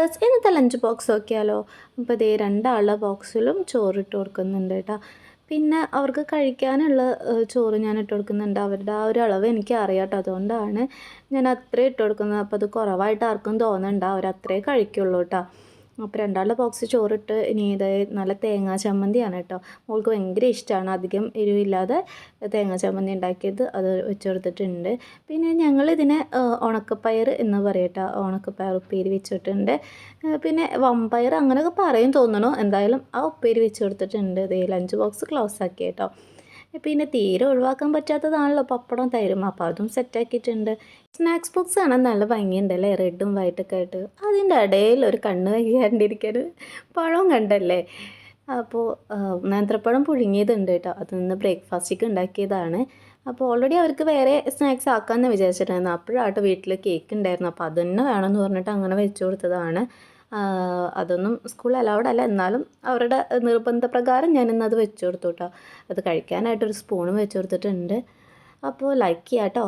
Viewers, ഇന്നത്തെ lunch box നോക്കിയാലോ. അപ്പോൾ ഇതേ രണ്ടാളുടെ ബോക്സിലും ചോറിട്ട് കൊടുക്കുന്നുണ്ട് കേട്ടോ. പിന്നെ അവർക്ക് കഴിക്കാനുള്ള ചോറ് ഞാൻ ഇട്ട് കൊടുക്കുന്നുണ്ട്. അവരുടെ ആ ഒരു അളവ് എനിക്ക് അറിയാം കേട്ടോ, അതുകൊണ്ടാണ് ഞാൻ അത്രയും ഇട്ട് കൊടുക്കുന്നത്. അപ്പോൾ അത് കുറവായിട്ട് ആർക്കും തോന്നണ്ട, അവരത്രേ കഴിക്കുള്ളൂ കേട്ടോ. അപ്പോൾ രണ്ടാളുടെ ബോക്സ് ചോറിട്ട് ഇനി ഇത് നല്ല തേങ്ങാ ചമ്മന്തിയാണ് കേട്ടോ. മോൾക്ക് ഭയങ്കര ഇഷ്ടമാണ് അധികം എരിവില്ലാതെ തേങ്ങാ ചമ്മന്തി ഉണ്ടാക്കിയത്, അത് വെച്ച് കൊടുത്തിട്ടുണ്ട്. പിന്നെ ഞങ്ങളിതിനെ ഉണക്കപ്പയർ എന്ന് പറയട്ടോ, ഉണക്കപ്പയർ ഉപ്പേരി വെച്ചിട്ടുണ്ട്. പിന്നെ വമ്പയർ അങ്ങനെയൊക്കെ പറയും തോന്നണു. എന്തായാലും ആ ഉപ്പേരി വെച്ച് കൊടുത്തിട്ടുണ്ട്. ഇതേ ലഞ്ച് ബോക്സ് ക്ലോസ് ആക്കി കേട്ടോ. പിന്നെ തീരെ ഒഴിവാക്കാൻ പറ്റാത്തതാണല്ലോ പപ്പടം തൈരും, അപ്പോൾ അതും സെറ്റാക്കിയിട്ടുണ്ട്. സ്നാക്സ് ബോക്സ് കാണാൻ നല്ല ഭംഗിയുണ്ടല്ലേ, റെഡും വൈറ്റൊക്കെ ആയിട്ട്. അതിൻ്റെ ഇടയിൽ ഒരു കണ്ണ് വയ്യാണ്ടിരിക്കാൻ പഴവും കണ്ടല്ലേ. അപ്പോൾ നേന്ത്രപ്പഴം പുഴുങ്ങിയതുണ്ട് കേട്ടോ, അത് നിന്ന് ബ്രേക്ക്ഫാസ്റ്റിക്ക് ഉണ്ടാക്കിയതാണ്. അപ്പോൾ ഓൾറെഡി അവർക്ക് വേറെ സ്നാക്സ് ആക്കാമെന്ന് വിചാരിച്ചിട്ടുണ്ടായിരുന്നു. അപ്പോഴാട്ടോ വീട്ടിൽ കേക്ക് ഉണ്ടായിരുന്നു, അപ്പോൾ അത് തന്നെ വേണമെന്ന് പറഞ്ഞിട്ട് അങ്ങനെ വെച്ച് കൊടുത്തതാണ്. അതൊന്നും സ്കൂൾ അലൗഡ് അല്ല, എന്നാലും അവരുടെ നിർബന്ധപ്രകാരം ഞാനിന്ന് അത് വെച്ച് കൊടുത്തു കേട്ടോ. അത് കഴിക്കാനായിട്ടൊരു സ്പൂണും വെച്ച് കൊടുത്തിട്ടുണ്ട്. അപ്പോൾ ലൈക്ക് ചെയ്യാം കേട്ടോ.